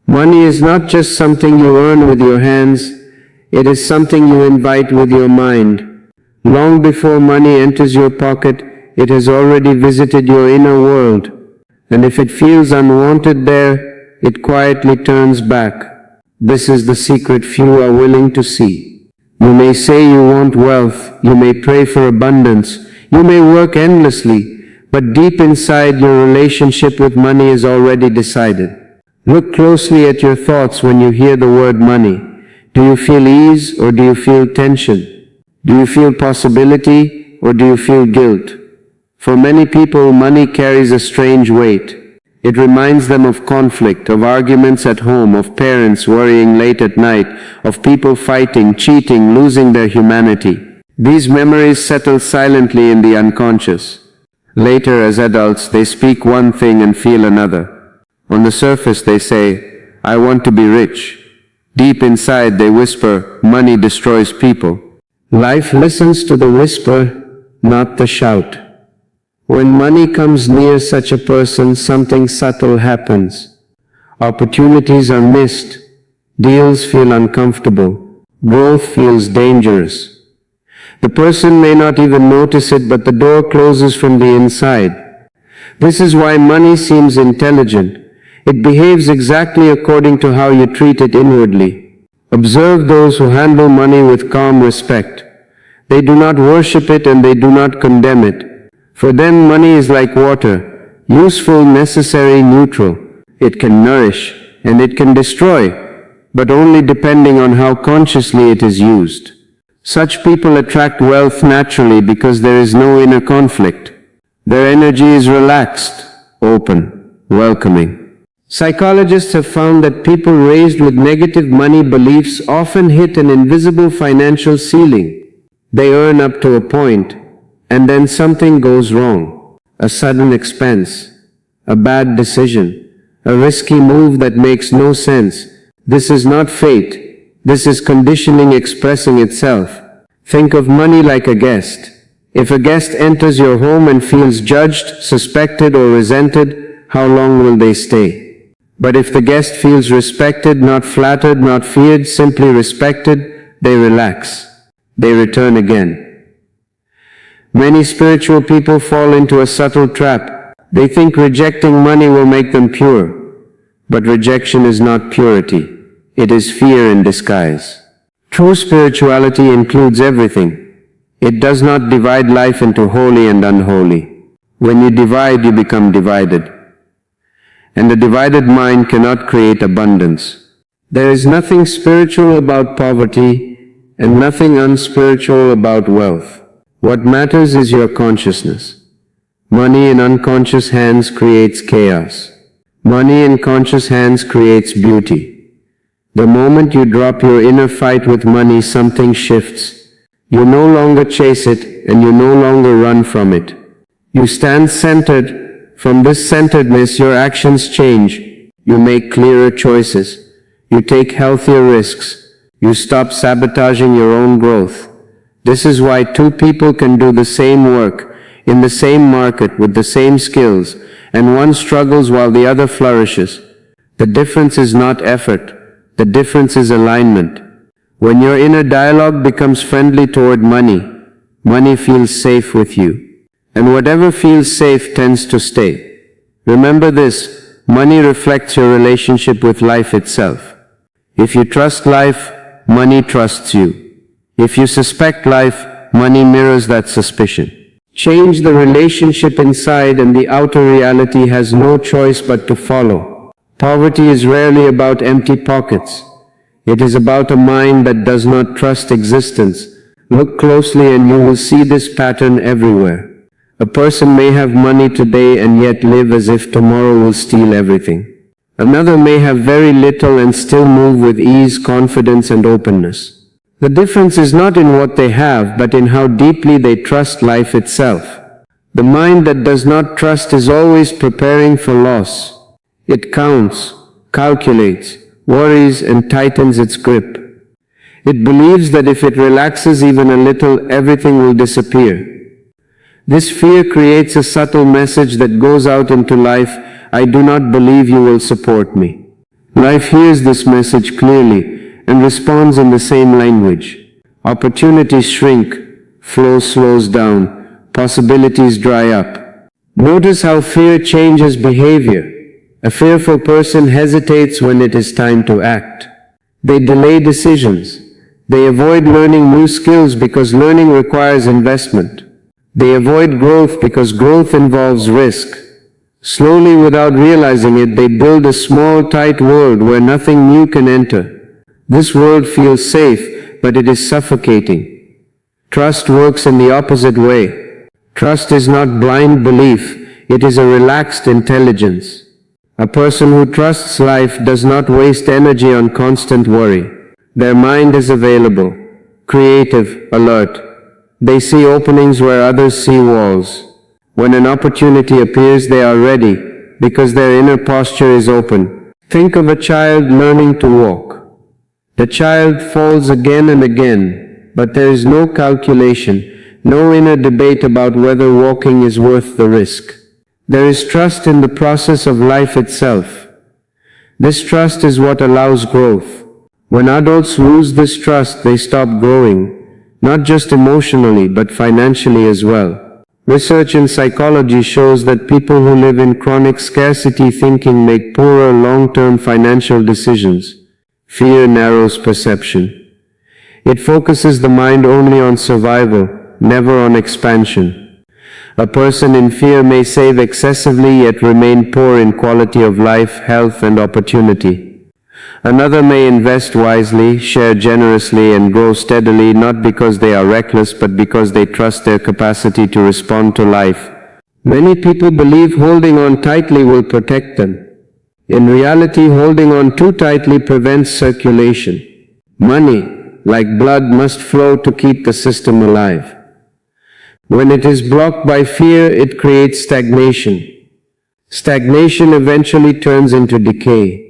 Money is not just something you earn with your hands, it is something you invite with your mind. Long before money enters your pocket, it has already visited your inner world, and if it feels unwanted there, it quietly turns back. This is the secret few are willing to see. You may say you want wealth, you may pray for abundance, you may work endlessly, but deep inside your relationship with money is already decided. Look closely at your thoughts when you hear the word money. Do you feel ease or do you feel tension? Do you feel possibility or do you feel guilt? For many people, money carries a strange weight. It reminds them of conflict, of arguments at home, of parents worrying late at night, of people fighting, cheating, losing their humanity. These memories settle silently in the unconscious. Later, as adults, they speak one thing and feel another. On the surface they say, "I want to be rich." Deep inside they whisper, "Money destroys people." Life listens to the whisper, not the shout. When money comes near such a person, something subtle happens. Opportunities are missed, deals feel uncomfortable, growth feels dangerous. The person may not even notice it, but the door closes from the inside. This is why money seems intelligent. It behaves exactly according to how you treat it inwardly. Observe those who handle money with calm respect. They do not worship it and they do not condemn it. For them, money is like water, useful, necessary, neutral. It can nourish and it can destroy, but only depending on how consciously it is used. Such people attract wealth naturally because there is no inner conflict. Their energy is relaxed, open, welcoming. Psychologists have found that people raised with negative money beliefs often hit an invisible financial ceiling. They earn up to a point, and then something goes wrong. A sudden expense, a bad decision, a risky move that makes no sense. This is not fate. This is conditioning expressing itself. Think of money like a guest. If a guest enters your home and feels judged, suspected, or resented, how long will they stay? But if the guest feels respected, not flattered, not feared, simply respected, they relax. They return again. Many spiritual people fall into a subtle trap. They think rejecting money will make them pure. But rejection is not purity. It is fear in disguise. True spirituality includes everything. It does not divide life into holy and unholy. When you divide, you become divided. And a divided mind cannot create abundance. There is nothing spiritual about poverty and nothing unspiritual about wealth. What matters is your consciousness. Money in unconscious hands creates chaos. Money in conscious hands creates beauty. The moment you drop your inner fight with money, something shifts. You no longer chase it and you no longer run from it. You stand centered. From this centeredness, your actions change. You make clearer choices. You take healthier risks. You stop sabotaging your own growth. This is why two people can do the same work, in the same market, with the same skills, and one struggles while the other flourishes. The difference is not effort. The difference is alignment. When your inner dialogue becomes friendly toward money, money feels safe with you. And whatever feels safe tends to stay. Remember this, money reflects your relationship with life itself. If you trust life, money trusts you. If you suspect life, money mirrors that suspicion. Change the relationship inside and the outer reality has no choice but to follow. Poverty is rarely about empty pockets. It is about a mind that does not trust existence. Look closely and you will see this pattern everywhere. A person may have money today and yet live as if tomorrow will steal everything. Another may have very little and still move with ease, confidence, and openness. The difference is not in what they have, but in how deeply they trust life itself. The mind that does not trust is always preparing for loss. It counts, calculates, worries, and tightens its grip. It believes that if it relaxes even a little, everything will disappear. This fear creates a subtle message that goes out into life: I do not believe you will support me. Life hears this message clearly and responds in the same language. Opportunities shrink, flow slows down, possibilities dry up. Notice how fear changes behavior. A fearful person hesitates when it is time to act. They delay decisions. They avoid learning new skills because learning requires investment. They avoid growth because growth involves risk. Slowly, without realizing it, they build a small, tight world where nothing new can enter. This world feels safe, but it is suffocating. Trust works in the opposite way. Trust is not blind belief, it is a relaxed intelligence. A person who trusts life does not waste energy on constant worry. Their mind is available, creative, alert. They see openings where others see walls. When an opportunity appears, they are ready, because their inner posture is open. Think of a child learning to walk. The child falls again and again, but there is no calculation, no inner debate about whether walking is worth the risk. There is trust in the process of life itself. This trust is what allows growth. When adults lose this trust, they stop growing, not just emotionally, but financially as well. Research in psychology shows that people who live in chronic scarcity thinking make poorer long-term financial decisions. Fear narrows perception. It focuses the mind only on survival, never on expansion. A person in fear may save excessively yet remain poor in quality of life, health, and opportunity. Another may invest wisely, share generously, and grow steadily not because they are reckless but because they trust their capacity to respond to life. Many people believe holding on tightly will protect them. In reality, holding on too tightly prevents circulation. Money, like blood, must flow to keep the system alive. When it is blocked by fear, it creates stagnation. Stagnation eventually turns into decay.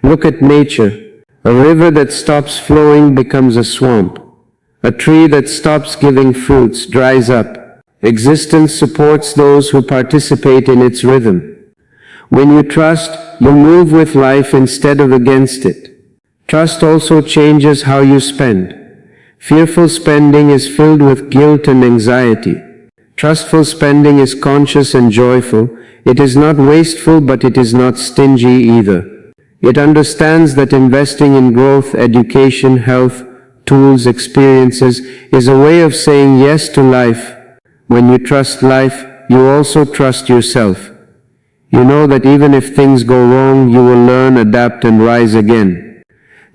Look at nature. A river that stops flowing becomes a swamp. A tree that stops giving fruits dries up. Existence supports those who participate in its rhythm. When you trust, you move with life instead of against it. Trust also changes how you spend. Fearful spending is filled with guilt and anxiety. Trustful spending is conscious and joyful. It is not wasteful, but it is not stingy either. It understands that investing in growth, education, health, tools, experiences is a way of saying yes to life. When you trust life, you also trust yourself. You know that even if things go wrong, you will learn, adapt, and rise again.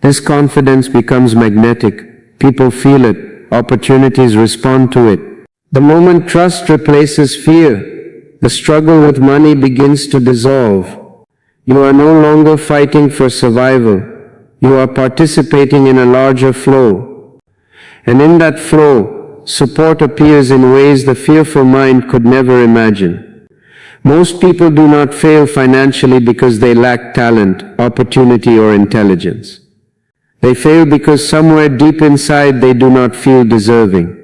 This confidence becomes magnetic. People feel it. Opportunities respond to it. The moment trust replaces fear, the struggle with money begins to dissolve. You are no longer fighting for survival. You are participating in a larger flow. And in that flow, support appears in ways the fearful mind could never imagine. Most people do not fail financially because they lack talent, opportunity, or intelligence. They fail because somewhere deep inside they do not feel deserving.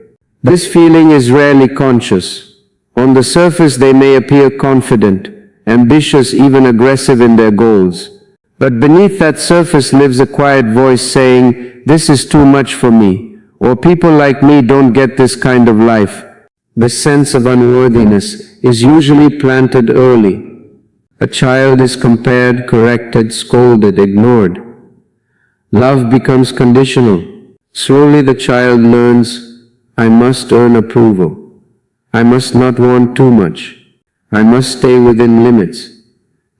This feeling is rarely conscious. On the surface they may appear confident, ambitious, even aggressive in their goals. But beneath that surface lives a quiet voice saying, "This is too much for me," or "People like me don't get this kind of life." The sense of unworthiness is usually planted early. A child is compared, corrected, scolded, ignored. Love becomes conditional. Slowly the child learns, I must earn approval. I must not want too much. I must stay within limits.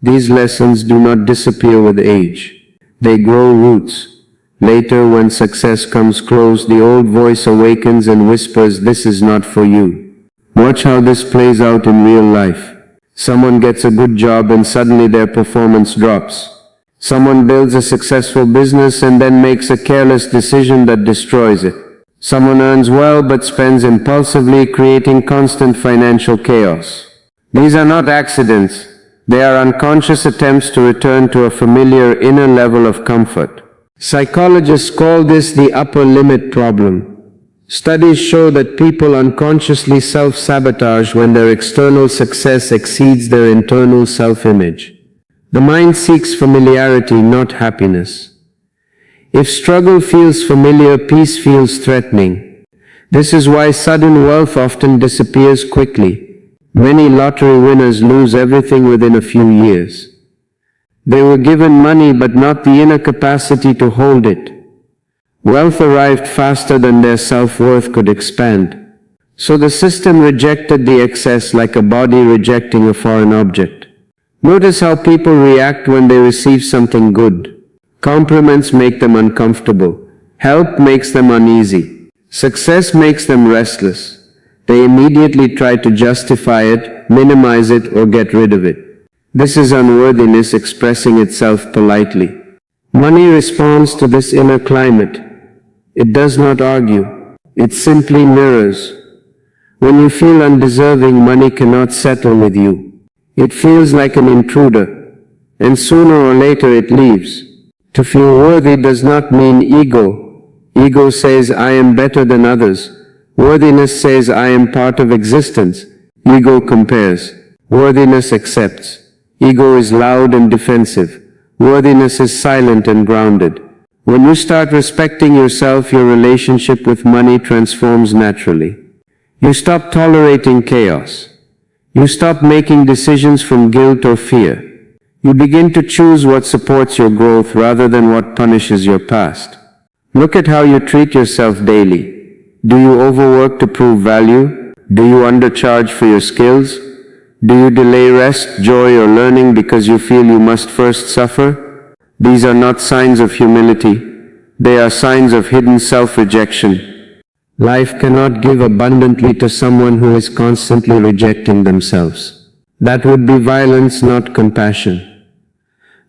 These lessons do not disappear with age. They grow roots. Later, when success comes close, the old voice awakens and whispers, "This is not for you." Watch how this plays out in real life. Someone gets a good job and suddenly their performance drops. Someone builds a successful business and then makes a careless decision that destroys it. Someone earns well but spends impulsively, creating constant financial chaos. These are not accidents. They are unconscious attempts to return to a familiar inner level of comfort. Psychologists call this the upper limit problem. Studies show that people unconsciously self-sabotage when their external success exceeds their internal self-image. The mind seeks familiarity, not happiness. If struggle feels familiar, peace feels threatening. This is why sudden wealth often disappears quickly. Many lottery winners lose everything within a few years. They were given money but not the inner capacity to hold it. Wealth arrived faster than their self-worth could expand. So the system rejected the excess like a body rejecting a foreign object. Notice how people react when they receive something good. Compliments make them uncomfortable. Help makes them uneasy. Success makes them restless. They immediately try to justify it, minimize it, or get rid of it. This is unworthiness expressing itself politely. Money responds to this inner climate. It does not argue. It simply mirrors. When you feel undeserving, money cannot settle with you. It feels like an intruder, and sooner or later it leaves. To feel worthy does not mean ego. Ego says, I am better than others. Worthiness says, I am part of existence. Ego compares. Worthiness accepts. Ego is loud and defensive. Worthiness is silent and grounded. When you start respecting yourself, your relationship with money transforms naturally. You stop tolerating chaos. You stop making decisions from guilt or fear. You begin to choose what supports your growth rather than what punishes your past. Look at how you treat yourself daily. Do you overwork to prove value? Do you undercharge for your skills? Do you delay rest, joy, or learning because you feel you must first suffer? These are not signs of humility. They are signs of hidden self-rejection. Life cannot give abundantly to someone who is constantly rejecting themselves. That would be violence, not compassion.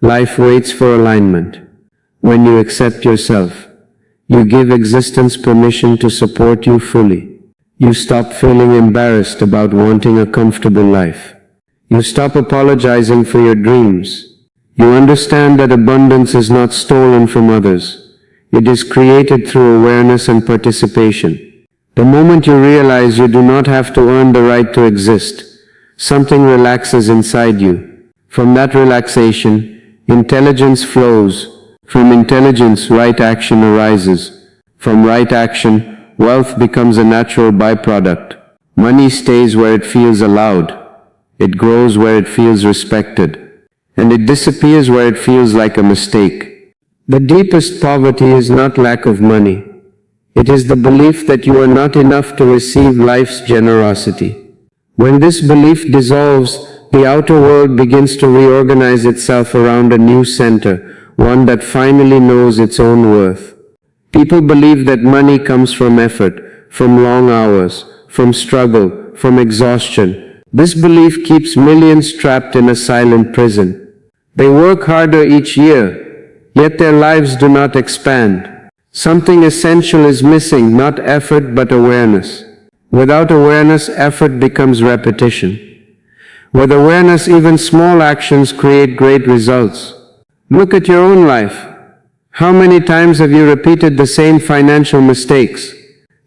Life waits for alignment. When you accept yourself, you give existence permission to support you fully. You stop feeling embarrassed about wanting a comfortable life. You stop apologizing for your dreams. You understand that abundance is not stolen from others. It is created through awareness and participation. The moment you realize you do not have to earn the right to exist, something relaxes inside you. From that relaxation, intelligence flows. From intelligence, right action arises. From right action, wealth becomes a natural byproduct. Money stays where it feels allowed. It grows where it feels respected. And it disappears where it feels like a mistake. The deepest poverty is not lack of money. It is the belief that you are not enough to receive life's generosity. When this belief dissolves, the outer world begins to reorganize itself around a new center, one that finally knows its own worth. People believe that money comes from effort, from long hours, from struggle, from exhaustion. This belief keeps millions trapped in a silent prison. They work harder each year, yet their lives do not expand. Something essential is missing, not effort but awareness. Without awareness, effort becomes repetition. With awareness, even small actions create great results. Look at your own life. How many times have you repeated the same financial mistakes,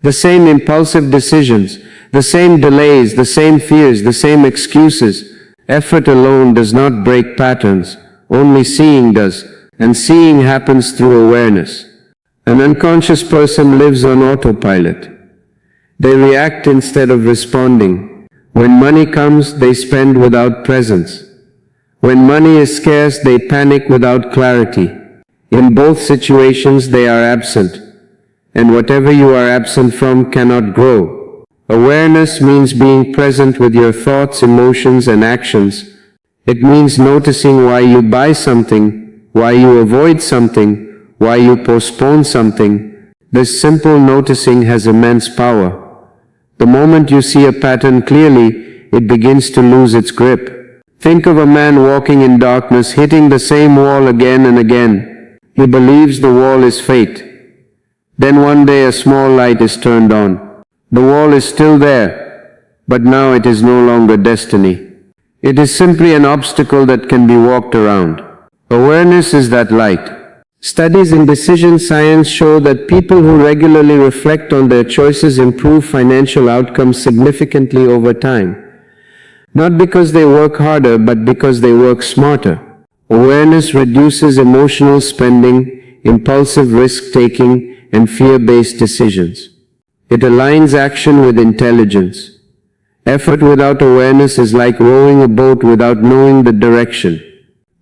the same impulsive decisions, the same delays, the same fears, the same excuses? Effort alone does not break patterns, only seeing does. And seeing happens through awareness. An unconscious person lives on autopilot. They react instead of responding. When money comes, they spend without presence. When money is scarce, they panic without clarity. In both situations, they are absent. And whatever you are absent from cannot grow. Awareness means being present with your thoughts, emotions, and actions. It means noticing why you buy something, why you avoid something, why you postpone something. This simple noticing has immense power. The moment you see a pattern clearly, it begins to lose its grip. Think of a man walking in darkness, hitting the same wall again and again. He believes the wall is fate. Then one day a small light is turned on. The wall is still there, but now it is no longer destiny. It is simply an obstacle that can be walked around. Awareness is that light. Studies in decision science show that people who regularly reflect on their choices improve financial outcomes significantly over time. Not because they work harder, but because they work smarter. Awareness reduces emotional spending, impulsive risk-taking, and fear-based decisions. It aligns action with intelligence. Effort without awareness is like rowing a boat without knowing the direction.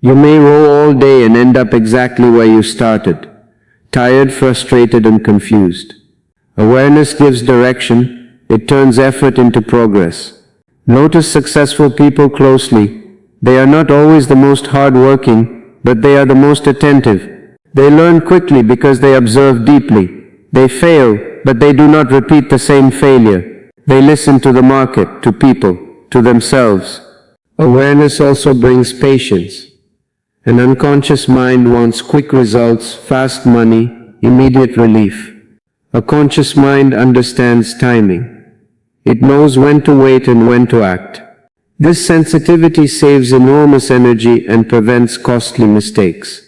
You may row all day and end up exactly where you started, tired, frustrated, and confused. Awareness gives direction. It turns effort into progress. Notice successful people closely. They are not always the most hardworking, but they are the most attentive. They learn quickly because they observe deeply. They fail, but they do not repeat the same failure. They listen to the market, to people, to themselves. Awareness also brings patience. An unconscious mind wants quick results, fast money, immediate relief. A conscious mind understands timing. It knows when to wait and when to act. This sensitivity saves enormous energy and prevents costly mistakes.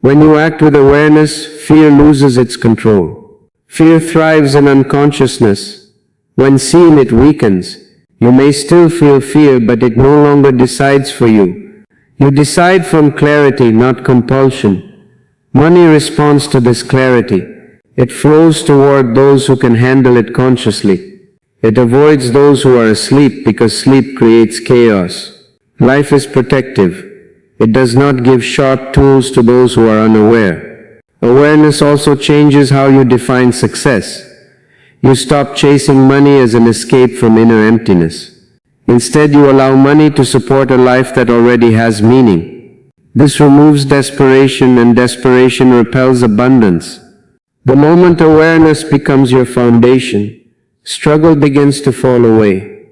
When you act with awareness, fear loses its control. Fear thrives in unconsciousness. When seen, it weakens. You may still feel fear, but it no longer decides for you. You decide from clarity, not compulsion. Money responds to this clarity. It flows toward those who can handle it consciously. It avoids those who are asleep because sleep creates chaos. Life is protective. It does not give sharp tools to those who are unaware. Awareness also changes how you define success. You stop chasing money as an escape from inner emptiness. Instead, you allow money to support a life that already has meaning. This removes desperation, and desperation repels abundance. The moment awareness becomes your foundation, struggle begins to fall away.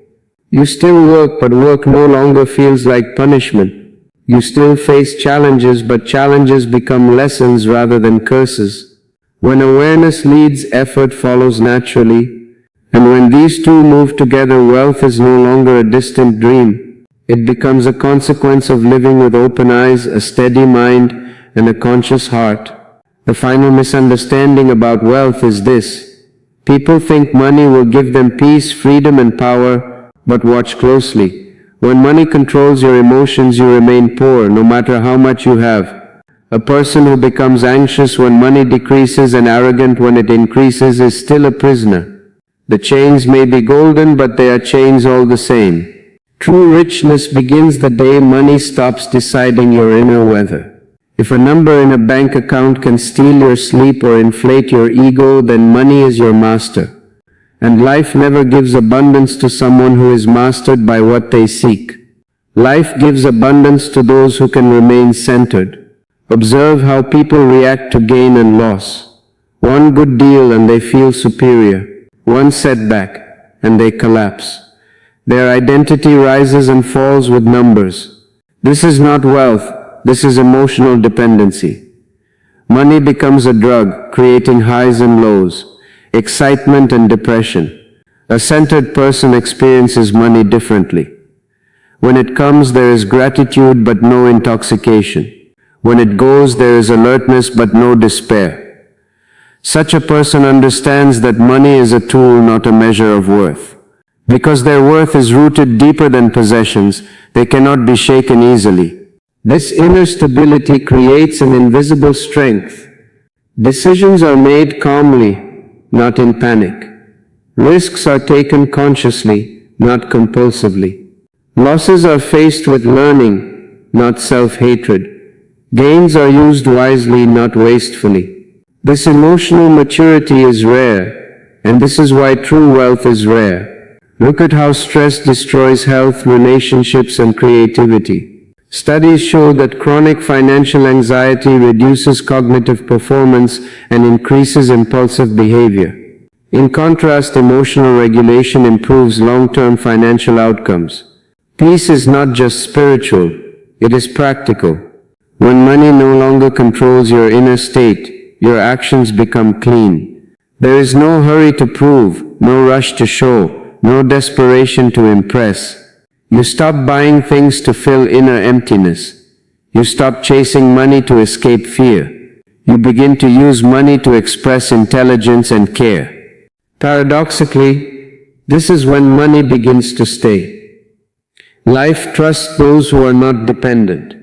You still work, but work no longer feels like punishment. You still face challenges, but challenges become lessons rather than curses. When awareness leads, effort follows naturally, and when these two move together, wealth is no longer a distant dream. It becomes a consequence of living with open eyes, a steady mind, and a conscious heart. The final misunderstanding about wealth is this. People think money will give them peace, freedom, and power, but watch closely. When money controls your emotions, you remain poor, no matter how much you have. A person who becomes anxious when money decreases and arrogant when it increases is still a prisoner. The chains may be golden, but they are chains all the same. True richness begins the day money stops deciding your inner weather. If a number in a bank account can steal your sleep or inflate your ego, then money is your master. And life never gives abundance to someone who is mastered by what they seek. Life gives abundance to those who can remain centered. Observe how people react to gain and loss. One good deal and they feel superior. One setback and they collapse. Their identity rises and falls with numbers. This is not wealth, this is emotional dependency. Money becomes a drug, creating highs and lows, excitement and depression. A centered person experiences money differently. When it comes, there is gratitude but no intoxication. When it goes, there is alertness but no despair. Such a person understands that money is a tool, not a measure of worth. Because their worth is rooted deeper than possessions, they cannot be shaken easily. This inner stability creates an invisible strength. Decisions are made calmly, not in panic. Risks are taken consciously, not compulsively. Losses are faced with learning, not self-hatred. Gains are used wisely, not wastefully. This emotional maturity is rare, and this is why true wealth is rare. Look at how stress destroys health, relationships, and creativity. Studies show that chronic financial anxiety reduces cognitive performance and increases impulsive behavior. In contrast, emotional regulation improves long-term financial outcomes. Peace is not just spiritual, it is practical. When money no longer controls your inner state, your actions become clean. There is no hurry to prove, no rush to show, no desperation to impress. You stop buying things to fill inner emptiness. You stop chasing money to escape fear. You begin to use money to express intelligence and care. Paradoxically, this is when money begins to stay. Life trusts those who are not dependent.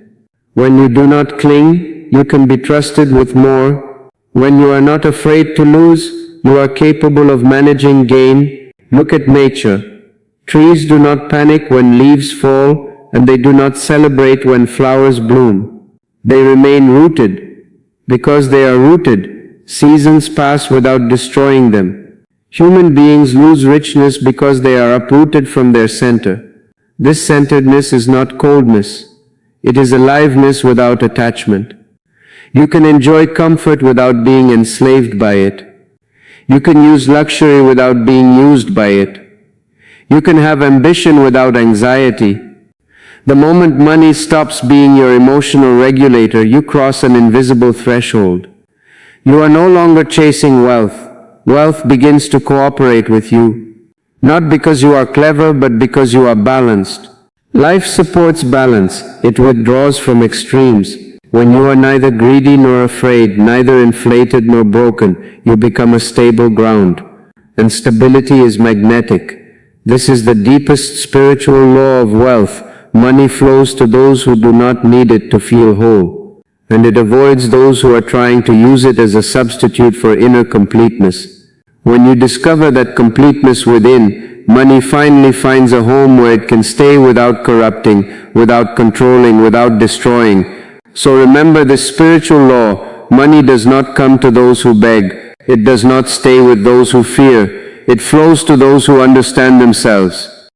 When you do not cling, you can be trusted with more. When you are not afraid to lose, you are capable of managing gain. Look at nature. Trees do not panic when leaves fall, and they do not celebrate when flowers bloom. They remain rooted. Because they are rooted, seasons pass without destroying them. Human beings lose richness because they are uprooted from their center. This centeredness is not coldness. It is aliveness without attachment. You can enjoy comfort without being enslaved by it. You can use luxury without being used by it. You can have ambition without anxiety. The moment money stops being your emotional regulator, you cross an invisible threshold. You are no longer chasing wealth. Wealth begins to cooperate with you. Not because you are clever, but because you are balanced. Life supports balance. It withdraws from extremes. When you are neither greedy nor afraid, neither inflated nor broken, you become a stable ground. And stability is magnetic. This is the deepest spiritual law of wealth. Money flows to those who do not need it to feel whole. And it avoids those who are trying to use it as a substitute for inner completeness. When you discover that completeness within, money finally finds a home where it can stay without corrupting, without controlling, without destroying. So remember this spiritual law: money does not come to those who beg. It does not stay with those who fear. It flows to those who understand themselves.